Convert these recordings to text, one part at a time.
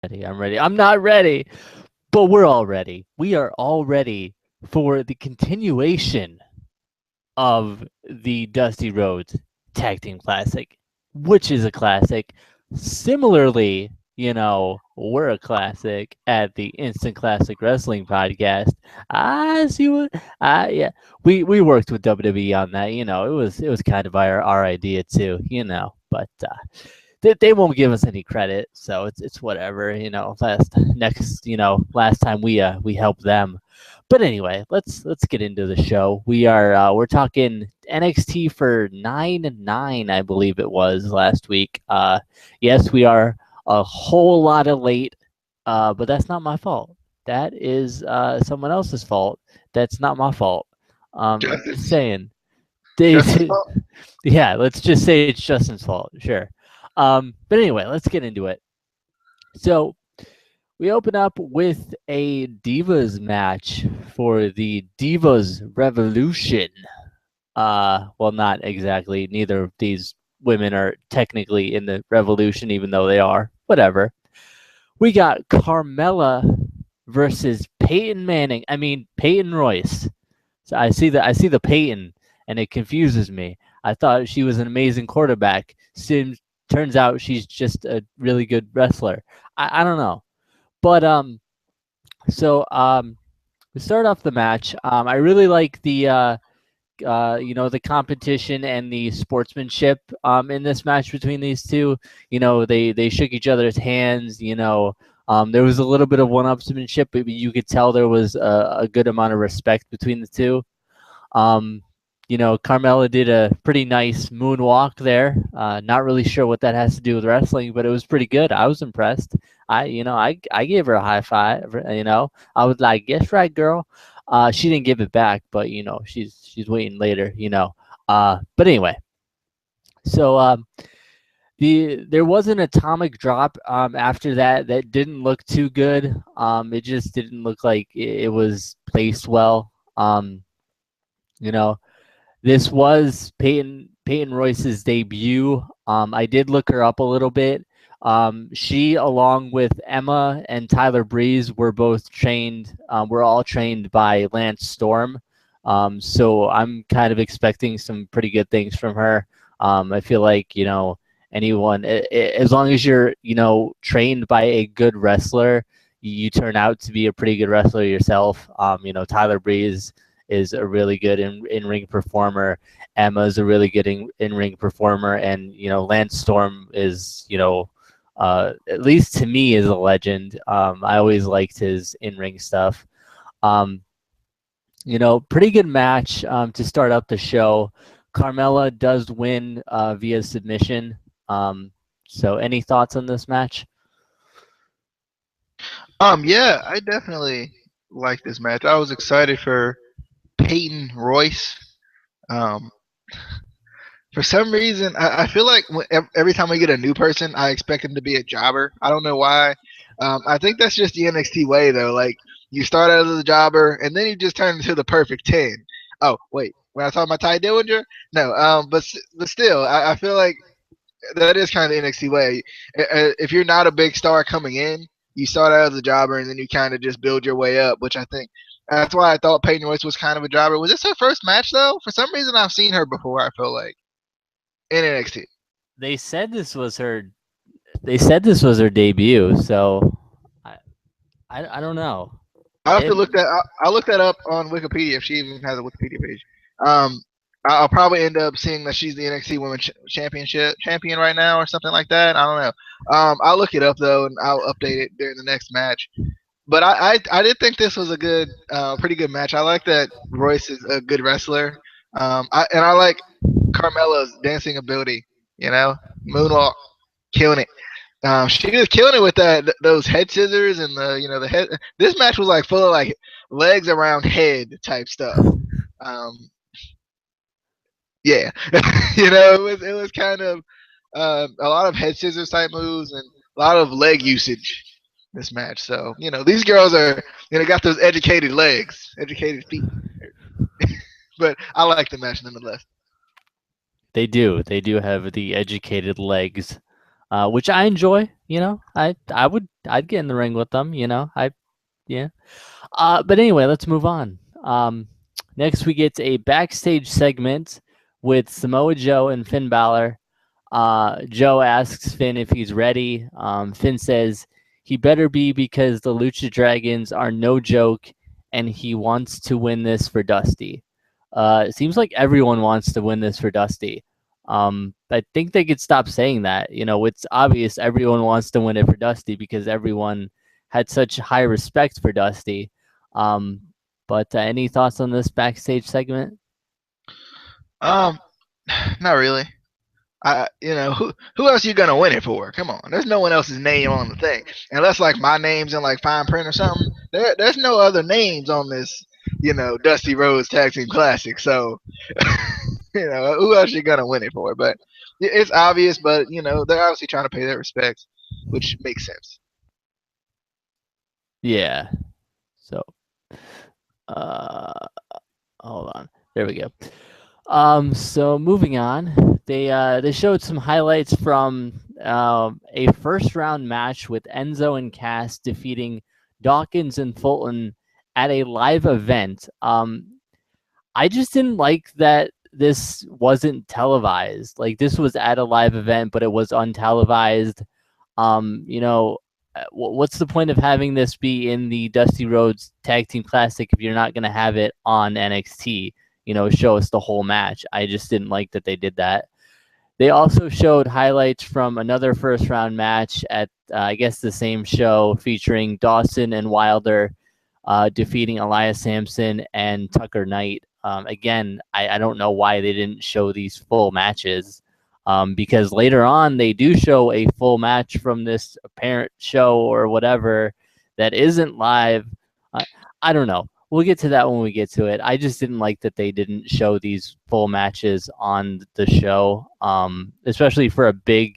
I'm ready. I'm not ready, but we're all ready. We are all ready for the continuation of the Dusty Rhodes Tag Team Classic, which is a classic. Similarly, we're a classic at the Instant Classic Wrestling Podcast. I see what, yeah, we worked with WWE on that. It was kind of our idea too. But they won't give us any credit, so it's whatever. Last time we helped them. But anyway, let's get into the show. We're talking NXT for 9-9, I believe it was last week. Yes, we are a whole lot of late, but that's not my fault. That is someone else's fault. That's not my fault. I'm just Justin's saying. They, Justin's fault. yeah, let's just say it's Justin's fault. Sure. But anyway, let's get into it. So we open up with a Divas match for the Divas Revolution. Well, not exactly. Neither of these women are technically in the Revolution, even though they are. Whatever. We got Carmella versus Peyton Manning. I mean Peyton Royce. So I see the Peyton, and it confuses me. I thought she was an amazing quarterback. Turns out she's just a really good wrestler. I don't know. But so we start off the match. I really like the competition and the sportsmanship in this match between these two. They shook each other's hands. There was a little bit of one-upsmanship, but you could tell there was a good amount of respect between the two. Um, Carmella did a pretty nice moonwalk there. Not really sure what that has to do with wrestling, but it was pretty good. I was impressed. I gave her a high five. I was like, "Yes, right, girl." She didn't give it back, but she's waiting later. But anyway, so there was an atomic drop after that didn't look too good. It just didn't look like it was placed well. You know, this was Peyton Royce's debut. I did look her up a little bit. She, along with Emma and Tyler Breeze, were both trained. We're all trained by Lance Storm. So I'm kind of expecting some pretty good things from her. I feel like anyone, as long as you're trained by a good wrestler, you turn out to be a pretty good wrestler yourself. Tyler Breeze is a really good in-ring performer. Emma's a really good in-ring performer, and Lance Storm is at least to me is a legend. I always liked his in-ring stuff. Um, Pretty good match to start up the show. Carmella does win via submission. So any thoughts on this match? Yeah, I definitely like this match. I was excited for Peyton Royce. Um, for some reason, I feel like every time we get a new person, I expect him to be a jobber. I don't know why. I think that's just the NXT way, though. Like, you start out as a jobber, and then you just turn into the perfect 10. Oh, wait. When I talk about Ty Dillinger? No, but still, I feel like that is kind of the NXT way. If you're not a big star coming in, you start out as a jobber, and then you kind of just build your way up, which I think that's why I thought Peyton Royce was kind of a jobber. Was this her first match, though? For some reason, I've seen her before, I feel like in NXT. They said this was her. They said this was her debut. So I don't know. I'll have to It, look that. I'll look that up on Wikipedia if she even has a Wikipedia page. Um, I'll probably end up seeing that she's the NXT Women's Championship champion right now or something like that. I don't know. I'll look it up though and I'll update it during the next match. But I did think this was a good, pretty good match. I like that Royce is a good wrestler. And I like Carmella's dancing ability. You know, moonwalk, killing it. She was killing it with those head scissors and the head. This match was like full of like legs around head type stuff. Um, yeah, it was kind of a lot of head scissors type moves and a lot of leg usage this match. So these girls are got those educated legs, educated feet. But I like the match nonetheless. they do. They do have the educated legs. which I enjoy. I'd get in the ring with them. Yeah. But anyway, let's move on. Next, we get a backstage segment with Samoa Joe and Finn Balor. Joe asks Finn if he's ready. Finn says he better be because the Lucha Dragons are no joke, and he wants to win this for Dusty. It seems like everyone wants to win this for Dusty. I think they could stop saying that. It's obvious everyone wants to win it for Dusty because everyone had such high respect for Dusty. But any thoughts on this backstage segment? Um, not really. Who else are you gonna win it for? Come on, there's no one else's name on the thing, unless like my name's in like fine print or something. There's no other names on this, Dusty Rhodes Tag Team Classic. So, who else you gonna win it for? But it's obvious. But they're obviously trying to pay their respects, which makes sense. Yeah. So, hold on. There we go. So moving on, they showed some highlights from a first round match with Enzo and Cass defeating Dawkins and Fulton at a live event. I just didn't like that this wasn't televised. Like this was at a live event, but it was untelevised. What's the point of having this be in the Dusty Rhodes Tag Team Classic if you're not going to have it on NXT? Show us the whole match. I just didn't like that they did that. They also showed highlights from another first round match at, I guess, the same show featuring Dawson and Wilder defeating Elias Sampson and Tucker Knight. Again, I don't know why they didn't show these full matches because later on they do show a full match from this apparent show or whatever that isn't live. I don't know. We'll get to that when we get to it. I just didn't like that they didn't show these full matches on the show, especially for a big,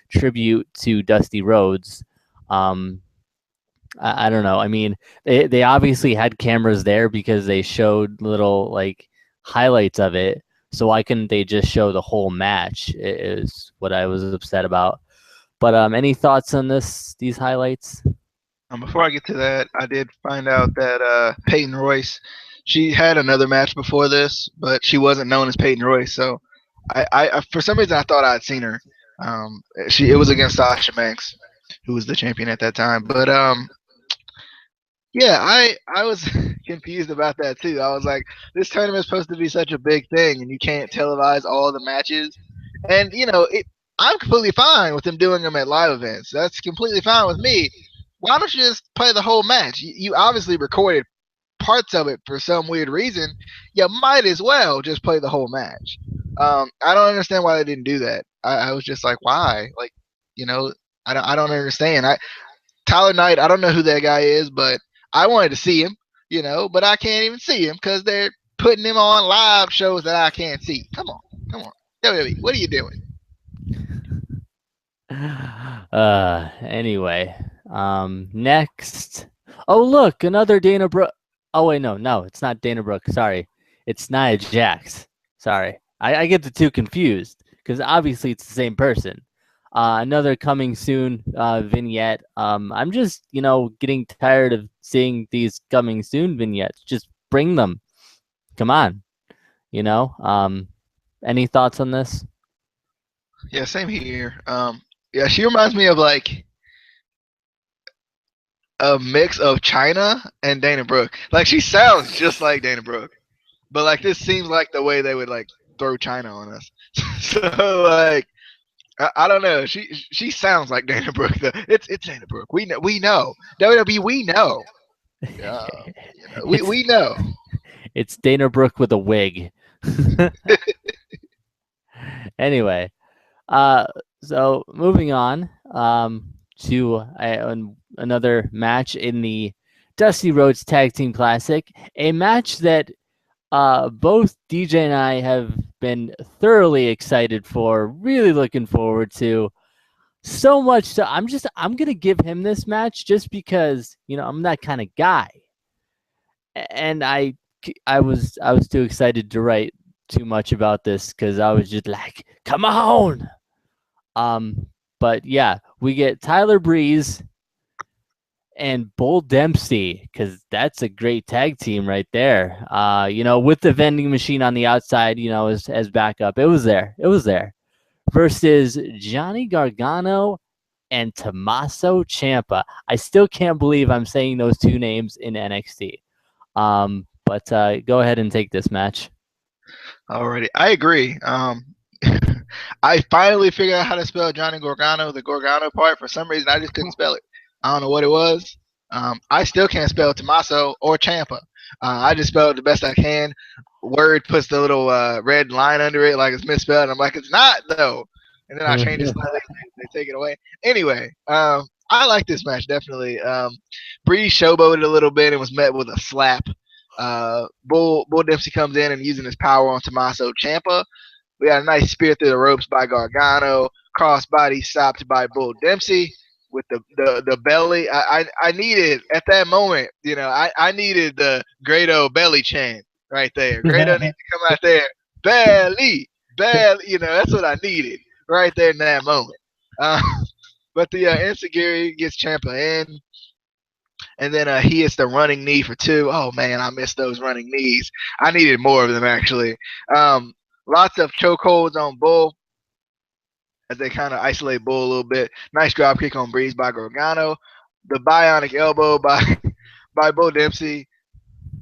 tribute to Dusty Rhodes. I don't know. I mean, they obviously had cameras there because they showed little like highlights of it. So why couldn't they just show the whole match? Is what I was upset about. But any thoughts on these highlights? Before I get to that, I did find out that Peyton Royce, she had another match before this, but she wasn't known as Peyton Royce. So, I for some reason I thought I'd seen her. It was against Sasha Banks, who was the champion at that time. But yeah, I was confused about that too. I was like, this tournament's supposed to be such a big thing, and you can't televise all the matches. And I'm completely fine with them doing them at live events. That's completely fine with me. Why don't you just play the whole match? You obviously recorded parts of it for some weird reason. You might as well just play the whole match. I don't understand why they didn't do that. I was just like, why? Like, I don't understand. Tyler Knight, I don't know who that guy is, but I wanted to see him, but I can't even see him because they're putting him on live shows that I can't see. Come on. WWE, what are you doing? Anyway, next. Oh, look, another Dana Brooke. Oh, wait, no, it's not Dana Brooke. Sorry. It's Nia Jax. Sorry. I get the two confused because obviously it's the same person. Another coming soon vignette. I'm just, getting tired of seeing these coming soon vignettes. Just bring them. Come on. Any thoughts on this? Yeah, same here. Yeah, she reminds me of like a mix of China and Dana Brooke. Like she sounds just like Dana Brooke, but like this seems like the way they would like throw China on us. So like I don't know. She sounds like Dana Brooke. It's Dana Brooke. We know. WWE. We know. We know. It's Dana Brooke with a wig. Anyway, so moving on to another match in the Dusty Rhodes Tag Team Classic, a match that both DJ and I have been thoroughly excited for, really looking forward to. So much so I'm gonna give him this match just because I'm that kind of guy, and I was too excited to write too much about this because I was just like, come on. But yeah, we get Tyler Breeze and Bull Dempsey, because that's a great tag team right there. With the vending machine on the outside, as backup. It was there. Versus Johnny Gargano and Tommaso Ciampa. I still can't believe I'm saying those two names in NXT. But go ahead and take this match. Alrighty, I agree. I finally figured out how to spell Johnny Gargano, the Gargano part. For some reason, I just couldn't spell it. I don't know what it was. I still can't spell Tommaso or Ciampa. I just spelled it the best I can. Word puts the little red line under it like it's misspelled. I'm like, it's not though. And then I change it slightly. They take it away. Anyway, I like this match definitely. Bree showboated a little bit and was met with a slap. Bull Dempsey comes in and using his power on Tommaso Ciampa. We had a nice spear through the ropes by Gargano. Crossbody stopped by Bull Dempsey with the belly. I needed at that moment, I needed the Grado belly chant right there. Grado needs to come out there. Belly. That's what I needed right there in that moment. But the Enziguri gets Ciampa in. And then he hits the running knee for 2. Oh, man, I missed those running knees. I needed more of them, actually. Lots of chokeholds on Bull as they kind of isolate Bull a little bit. Nice drop kick on Breeze by Gargano. The bionic elbow by Bull Dempsey.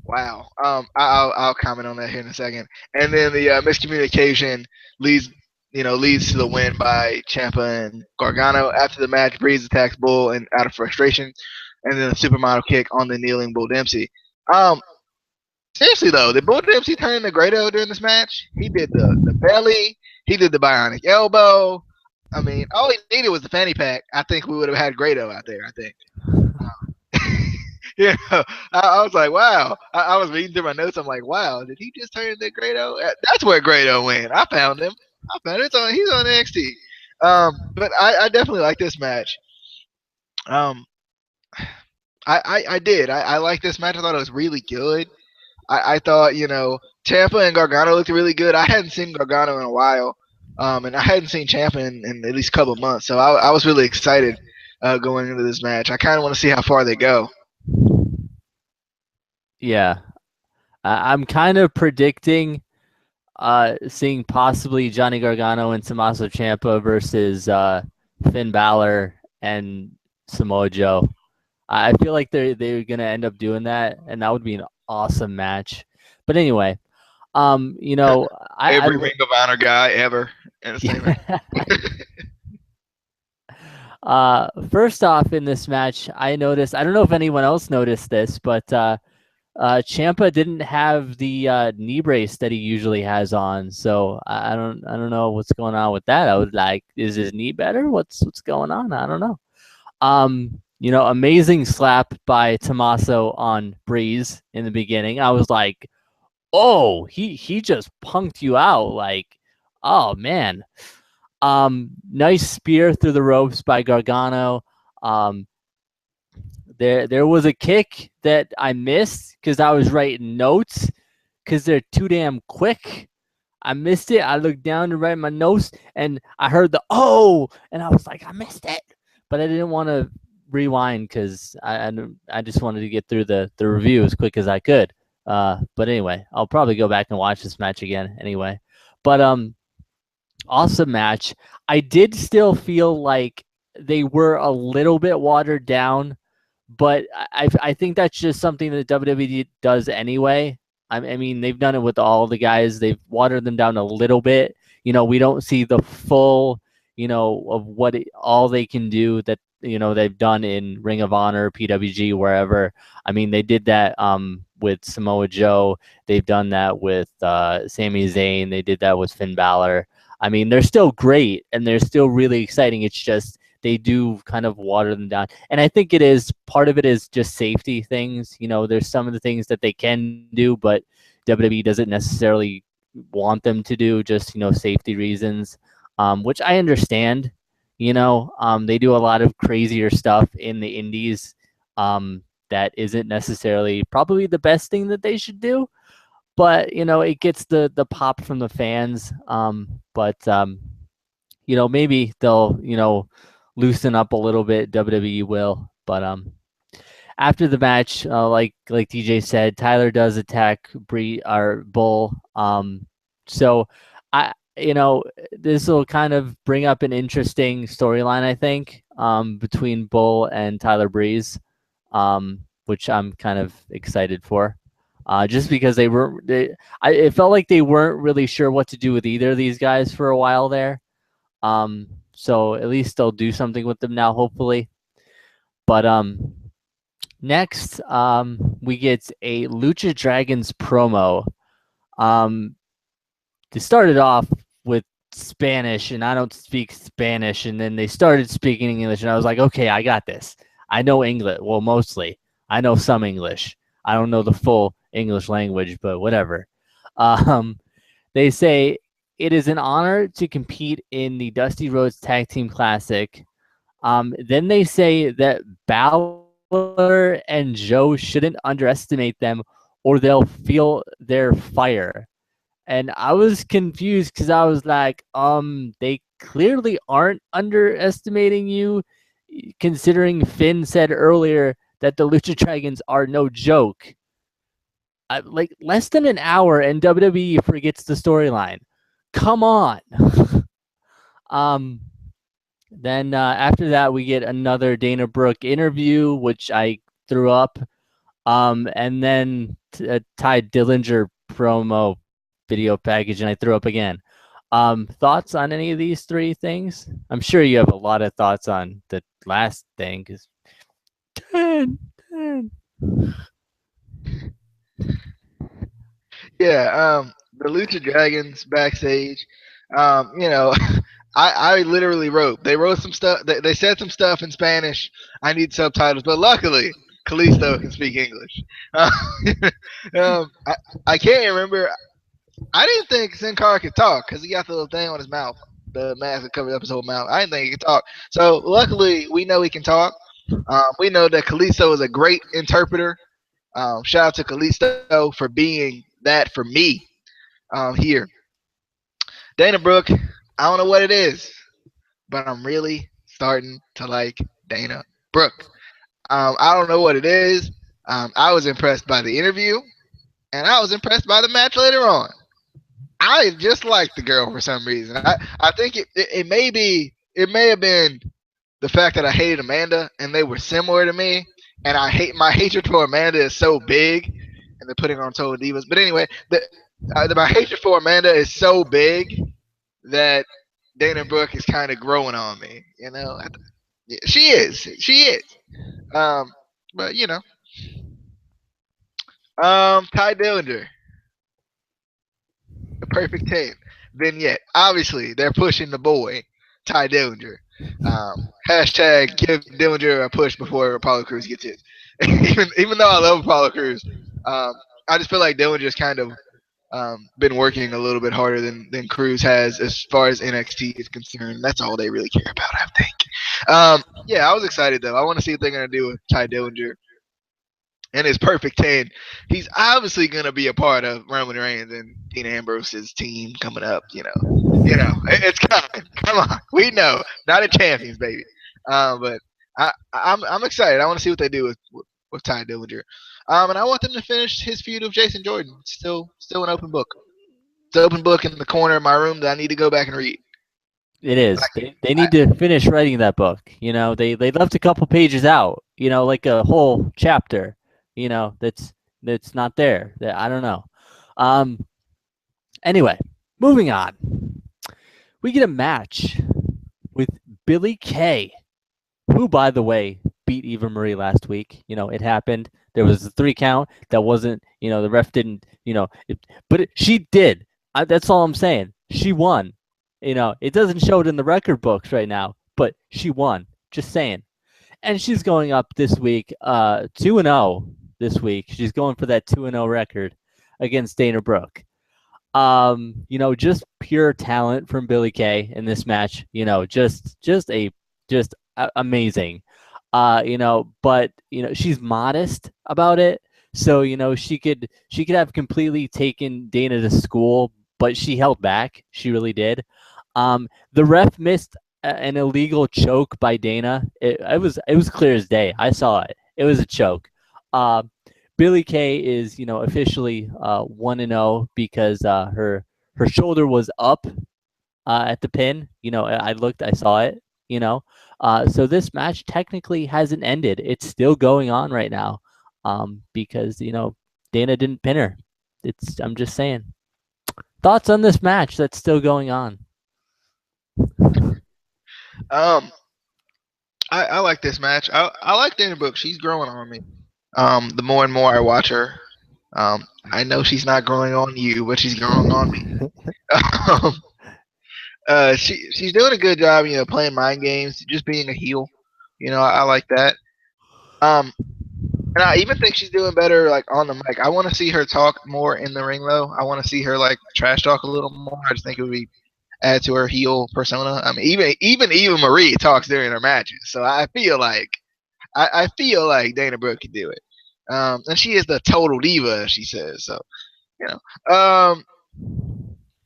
Wow. I'll comment on that here in a second. And then the miscommunication leads to the win by Ciampa and Gargano. After the match, Breeze attacks Bull and out of frustration, and then a supermodel kick on the kneeling Bull Dempsey. Seriously though, did Bull Dempsey turn into Grado during this match? He did the belly. He did the bionic elbow. I mean, all he needed was the fanny pack. I think we would have had Grado out there. I think. I was like, wow. I was reading through my notes. I'm like, wow, did he just turn into Grado? That's where Grado went. I found him. He's on NXT. But I definitely like this match. I did. I like this match. I thought it was really good. I thought, Ciampa and Gargano looked really good. I hadn't seen Gargano in a while. And I hadn't seen Ciampa in at least a couple of months. So I was really excited going into this match. I kind of want to see how far they go. Yeah. I'm kind of predicting seeing possibly Johnny Gargano and Tommaso Ciampa versus Finn Balor and Samoa Joe. I feel like they're going to end up doing that, and that would be an awesome match. But anyway, Every Ring of Honor guy ever. First off, in this match, I noticed. I don't know if anyone else noticed this, but Ciampa didn't have the knee brace that he usually has on. So I don't know what's going on with that. I was like, is his knee better? What's going on? I don't know. Amazing slap by Tommaso on Breeze in the beginning. I was like, oh, he just punked you out. Like, oh man. Nice spear through the ropes by Gargano. There was a kick that I missed because I was writing notes because they're too damn quick. I missed it. I looked down to write my notes and I heard the oh, and I was like, I missed it. But I didn't want to rewind because I just wanted to get through the review as quick as I could. But anyway, I'll probably go back and watch this match again anyway. But awesome match. I did still feel like they were a little bit watered down, but I think that's just something that WWE does anyway. I mean, they've done it with all the guys. They've watered them down a little bit. We don't see the full, of what all they can do that, they've done in Ring of Honor, PWG, wherever. I mean, they did that with Samoa Joe. They've done that with Sami Zayn. They did that with Finn Balor. I mean, they're still great and they're still really exciting. It's just they do kind of water them down. And I think part of it is just safety things. There's some of the things that they can do, but WWE doesn't necessarily want them to do, just, safety reasons, which I understand. They do a lot of crazier stuff in the indies that isn't necessarily probably the best thing that they should do. But, it gets the pop from the fans. But maybe they'll, loosen up a little bit. WWE will, but after the match, like DJ said, Tyler does attack Bull. So this will kind of bring up an interesting storyline, I think, between Bull and Tyler Breeze, which I'm kind of excited for. Just because it felt like they weren't really sure what to do with either of these guys for a while there. So at least they'll do something with them now, hopefully. But next, we get a Lucha Dragons promo. They started off with Spanish, and I don't speak Spanish, and then they started speaking English, and I was like, okay, I got this. I know English. Well, mostly. I know some English. I don't know the full English language, but whatever. They say it is an honor to compete in the Dusty Rhodes Tag Team Classic. Then they say that Balor and Joe shouldn't underestimate them or they'll feel their fire. And I was confused because I was like, they clearly aren't underestimating you, considering Finn said earlier that the Lucha Dragons are no joke. Like less than an hour and WWE forgets the storyline. Come on. Then after that, we get another Dana Brooke interview, which I threw up. And then Ty Dillinger promo video package, and I threw up again. Thoughts on any of these three things? I'm sure you have a lot of thoughts on the last thing, because 10. Yeah, the Lucha Dragons backstage. I literally they wrote some stuff. They said some stuff in Spanish. I need subtitles, but luckily Kalisto can speak English. I can't remember. I didn't think Sin Cara could talk because he got the little thing on his mouth, the mask that covered up his whole mouth. I didn't think he could talk. So luckily, we know he can talk. We know that Kalisto is a great interpreter. Shout out to Kalisto for being that for me here. Dana Brooke, I don't know what it is, but I'm really starting to like Dana Brooke. I don't know what it is. I was impressed by the interview, and I was impressed by the match later on. I just like the girl for some reason. I think it may have been the fact that I hated Amanda and they were similar to me, and my hatred for Amanda is so big, and they're putting on Total Divas. But anyway, my hatred for Amanda is so big that Dana Brooke is kind of growing on me. She is. But Ty Dillinger, the perfect 10 vignette. Obviously, they're pushing the boy, Ty Dillinger. Hashtag give Dillinger a push before Apollo Crews gets his. even though I love Apollo Crews, I just feel like Dillinger's kind of been working a little bit harder than Crews has as far as NXT is concerned. That's all they really care about, I think. Yeah, I was excited though. I want to see what they're gonna do with Ty Dillinger and his perfect 10. He's obviously gonna be a part of Roman Reigns and Dean Ambrose's team coming up. It's coming. Come on, we know. Not a champions, baby. But I'm excited. I want to see what they do with Ty Dillinger. And I want them to finish his feud with Jason Jordan. Still an open book. It's an open book in the corner of my room that I need to go back and read. It is. They need to finish writing that book. They left a couple pages out. Like a whole chapter. That's not there. I don't know. Anyway, moving on. We get a match with Billie Kay, who, by the way, beat Eva Marie last week. It happened. There was a 3 count that wasn't, the ref didn't, but she did. That's all I'm saying. She won. It doesn't show it in the record books right now, but she won. Just saying. And she's going up this week, 2-0 this week. She's going for that 2-0 record against Dana Brooke. Just pure talent from Billie Kay in this match. Just amazing. But she's modest about it. So, she could have completely taken Dana to school, but she held back. She really did. The ref missed an illegal choke by Dana. It was clear as day. I saw it. It was a choke. Billie Kay is officially 1-0 because her shoulder was up at the pin. I saw it. So this match technically hasn't ended. It's still going on right now, because Dana didn't pin her. I'm just saying. Thoughts on this match that's still going on? I like this match. I like Dana Brooke. She's growing on me. The more and more I watch her, I know she's not growing on you, but she's growing on me. She's doing a good job, playing mind games, just being a heel. I like that. And I even think she's doing better like on the mic. I want to see her talk more in the ring though. I want to see her like trash talk a little more. I just think it would be add to her heel persona. I mean, even Eva Marie talks during her matches, so I feel like Dana Brooke can do it. And she is the total diva, she says. So you know,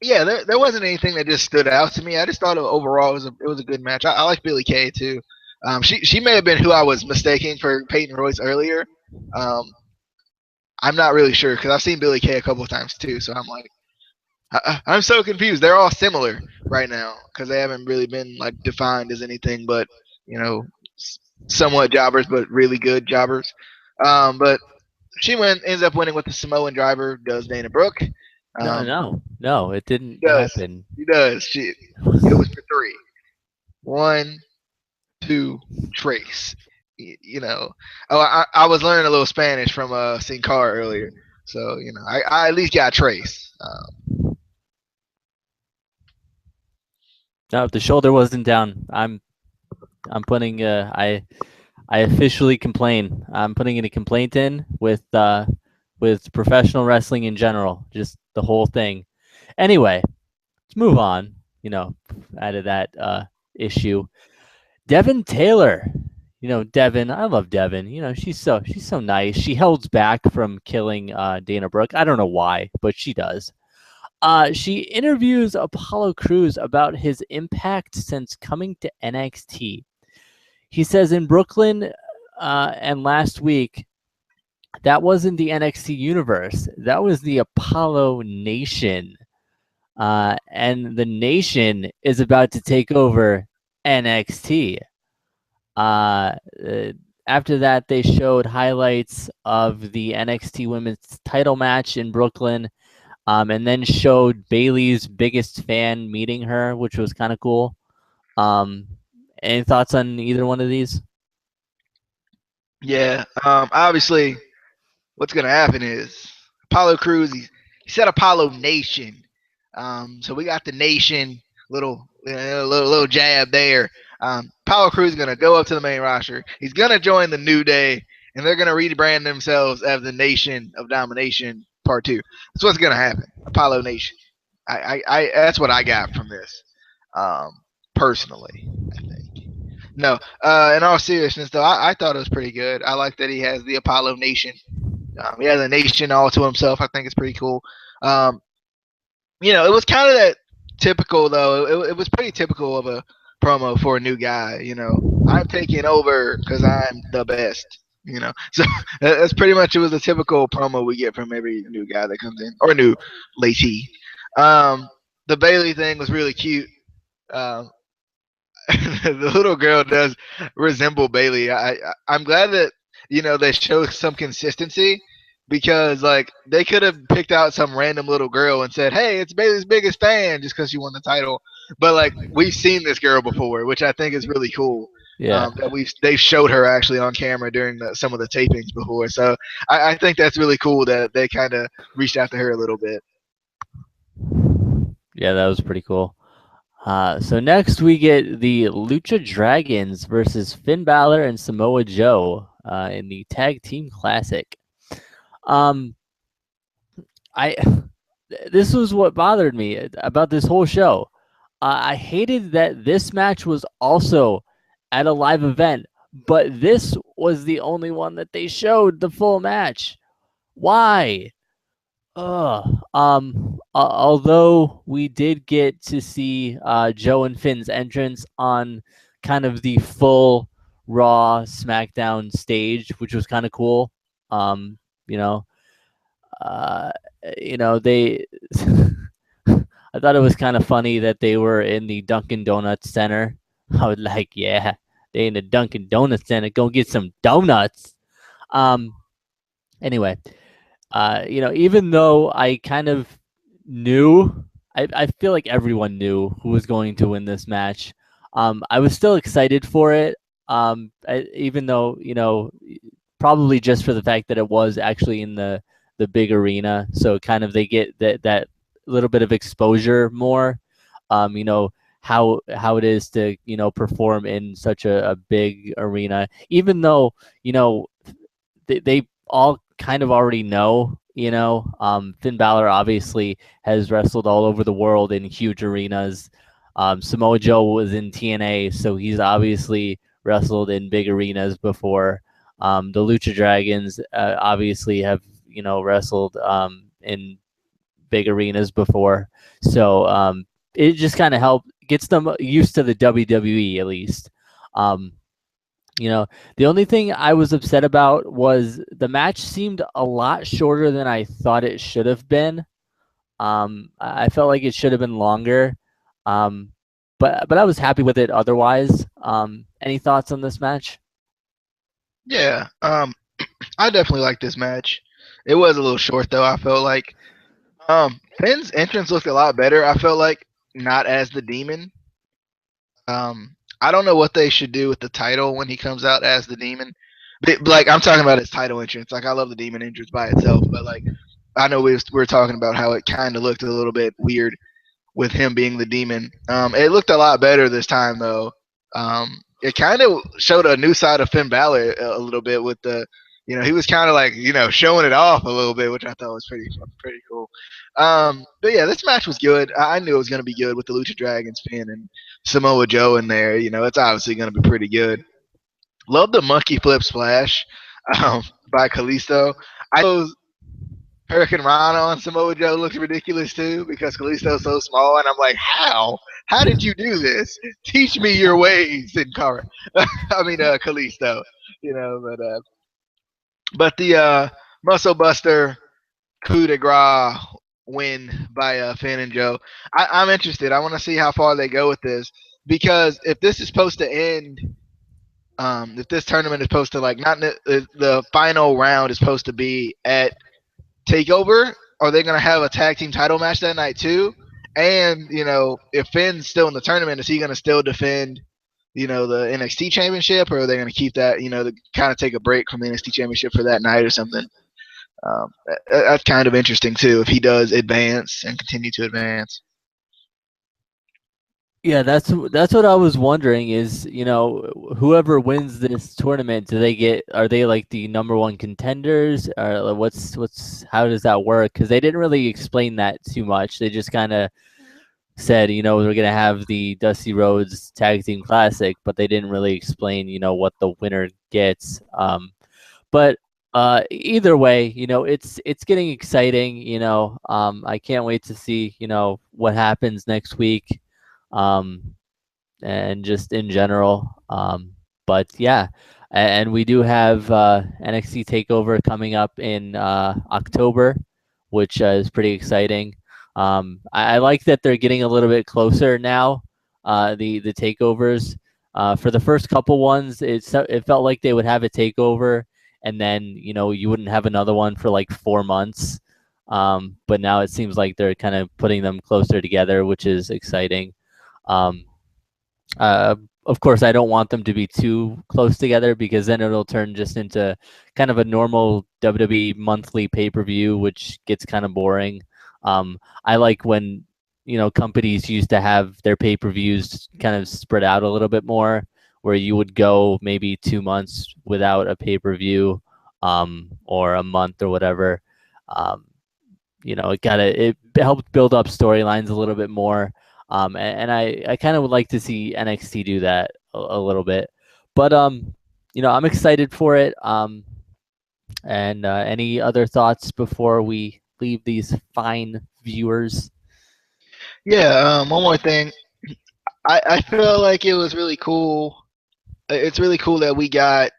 yeah, there wasn't anything that just stood out to me. I just thought overall it was a good match. I like Billie Kay too. She may have been who I was mistaking for Peyton Royce earlier. I'm not really sure because I've seen Billie Kay a couple of times too. So I'm like, I'm so confused. They're all similar right now because they haven't really been like defined as anything but somewhat jobbers, but really good jobbers. But she ends up winning with the Samoan driver. Does Dana Brooke? No, it didn't happen. She does. It was for 3. 1, 2, trace. I was learning a little Spanish from Sin Cara earlier, so I at least got trace. No, the shoulder wasn't down. I'm putting I officially complain. I'm putting in a complaint in with professional wrestling in general, just the whole thing. Anyway, let's move on. Out of that issue. Devin Taylor. Devin, I love Devin. She's so nice. She holds back from killing Dana Brooke. I don't know why, but she does. She interviews Apollo Crews about his impact since coming to NXT. He says in Brooklyn and last week, that wasn't the NXT universe. That was the Apollo Nation. And the Nation is about to take over NXT. After that, they showed highlights of the NXT Women's title match in Brooklyn, and then showed Bayley's biggest fan meeting her, which was kind of cool. Any thoughts on either one of these? Yeah. Obviously, what's gonna happen is Apollo Crews. He said Apollo Nation. So we got the Nation little jab there. Apollo Crews is gonna go up to the main roster. He's gonna join the New Day, and they're gonna rebrand themselves as the Nation of Domination Part 2. That's what's gonna happen. Apollo Nation. I that's what I got from this. Personally, I think. No, in all seriousness, though, I thought it was pretty good. I like that he has the Apollo Nation. He has a nation all to himself. I think it's pretty cool. It was kind of that typical, though. It was pretty typical of a promo for a new guy. I'm taking over because I'm the best. So that's pretty much it was a typical promo we get from every new guy that comes in or new latey. The Bayley thing was really cute. The little girl does resemble Bayley. I'm glad that they show some consistency because like they could have picked out some random little girl and said, "Hey, it's Bayley's biggest fan" just because she won the title. But like we've seen this girl before, which I think is really cool. Yeah, that they've showed her actually on camera during some of the tapings before. So I think that's really cool that they kind of reached out to her a little bit. Yeah, that was pretty cool. So next we get the Lucha Dragons versus Finn Balor and Samoa Joe in the Tag Team Classic. This was what bothered me about this whole show. I hated that this match was also at a live event, but this was the only one that they showed the full match. Why? Although we did get to see Joe and Finn's entrance on kind of the full Raw SmackDown stage, which was kind of cool. Um, you know, uh, they. I thought it was kind of funny that they were in the Dunkin' Donuts Center. I was like, yeah, they in the Dunkin' Donuts Center. Go get some donuts. Um. Anyway, even though I kind of knew, I feel like everyone knew who was going to win this match. I was still excited for it. Even though, probably just for the fact that it was actually in the big arena, so kind of they get that little bit of exposure more. How it is to perform in such a big arena, even though they all kind of already know. Finn Balor obviously has wrestled all over the world in huge arenas. Samoa Joe was in TNA, so he's obviously wrestled in big arenas before. The Lucha Dragons obviously have wrestled in big arenas before, so it just kind of gets them used to the WWE at least. Um, the only thing I was upset about was the match seemed a lot shorter than I thought it should have been. I felt like it should have been longer, um, but I was happy with it otherwise. Any thoughts on this match? Yeah, I definitely like this match. It was a little short though. I felt like Finn's entrance looked a lot better. I felt like not as the Demon. I don't know what they should do with the title when he comes out as the Demon. But, like I'm talking about his title entrance. Like I love the Demon entrance by itself, but like I know we were talking about how it kind of looked a little bit weird with him being the Demon. It looked a lot better this time though. It kind of showed a new side of Finn Balor a little bit with the, he was kind of like showing it off a little bit, which I thought was pretty cool. But yeah, this match was good. I knew it was going to be good with the Lucha Dragons Finn and Samoa Joe in there. It's obviously going to be pretty good. Love the monkey flip splash by Kalisto. I know Hurricane Rana on Samoa Joe looks ridiculous too because Kalisto's so small, and I'm like, how? How did you do this? Teach me your ways, Sin Cara. I mean, Kalisto. But the Muscle Buster coup de grace win by Finn and Joe. I'm interested. I want to see how far they go with this because if this is supposed to end, if this tournament is supposed to like not the final round is supposed to be at Takeover, are they going to have a tag team title match that night too? And if Finn's still in the tournament, is he going to still defend the NXT championship, or are they going to keep that to kind of take a break from the NXT championship for that night or something? That's kind of interesting too if he does advance and continue to advance. Yeah, that's what I was wondering is, whoever wins this tournament, are they like the number one contenders, or like, how does that work? Because they didn't really explain that too much. They just kind of said, we're gonna have the Dusty Rhodes Tag Team Classic, but they didn't really explain, what the winner gets. But either way, it's getting exciting. I can't wait to see, what happens next week. And just in general. But yeah, and we do have NXT Takeover coming up in October, which is pretty exciting. I like that they're getting a little bit closer now. The takeovers. For the first couple ones, it felt like they would have a takeover, and then you wouldn't have another one for like 4 months. But now it seems like they're kind of putting them closer together, which is exciting. Um, of course, I don't want them to be too close together because then it'll turn just into kind of a normal WWE monthly pay-per-view, which gets kind of boring. I like when companies used to have their pay-per-views kind of spread out a little bit more, where you would go maybe 2 months without a pay-per-view, or a month or whatever. It helped build up storylines a little bit more. And I kind of would like to see NXT do that a little bit, but I'm excited for it. And any other thoughts before we leave these fine viewers? Yeah. One more thing. I feel like it was really cool. It's really cool that we got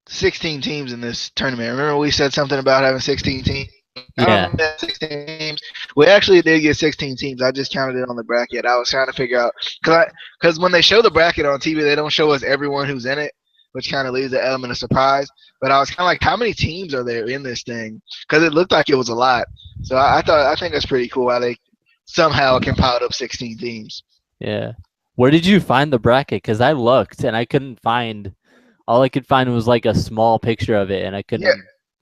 16 teams in this tournament. Remember we said something about having 16 teams? I don't Yeah. know if that's 16 teams. We actually did get 16 teams. I just counted it on the bracket. I was trying to figure out because when they show the bracket on TV, they don't show us everyone who's in it, which kind of leaves the element of surprise. But I was kind of like, how many teams are there in this thing? Because it looked like it was a lot. So I think that's pretty cool how they somehow compiled up 16 teams. Yeah. Where did you find the bracket? Because I looked and I couldn't find. All I could find was like a small picture of it, and I couldn't.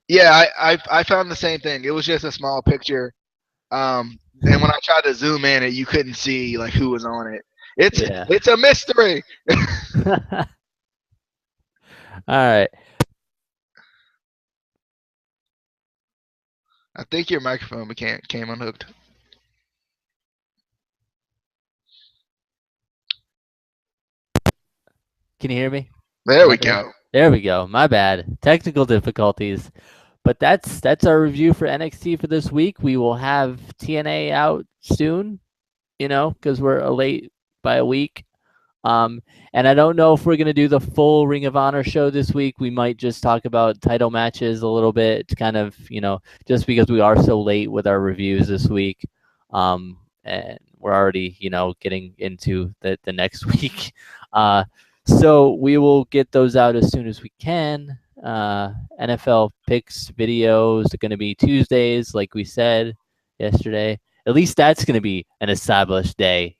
Yeah, yeah. I found the same thing. It was just a small picture. And when I tried to zoom in, you couldn't see like who was on it. It's a mystery. All right. I think your microphone came unhooked. Can you hear me? There we go. There we go. My bad. Technical difficulties. But that's our review for NXT for this week. We will have TNA out soon, because we're late by a week. And I don't know if we're gonna do the full Ring of Honor show this week. We might just talk about title matches a little bit, kind of, just because we are so late with our reviews this week. And we're already, getting into the next week. So we will get those out as soon as we can. NFL picks videos are going to be Tuesdays, like we said yesterday. At least that's going to be an established day,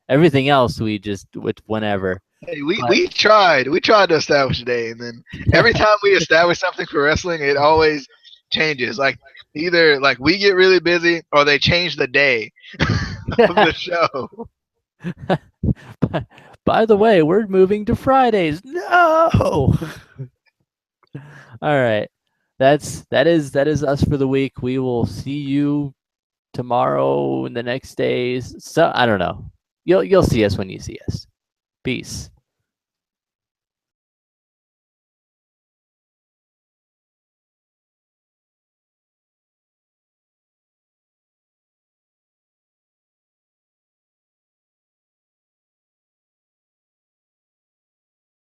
Everything else we just with whenever. Hey, we tried to establish a day, and then every time we establish something for wrestling, it always changes. Like either like we get really busy, or they change the day of the show. By the way, we're moving to Fridays. No. All right. That is us for the week. We will see you tomorrow and the next days. So I don't know. You'll see us when you see us. Peace.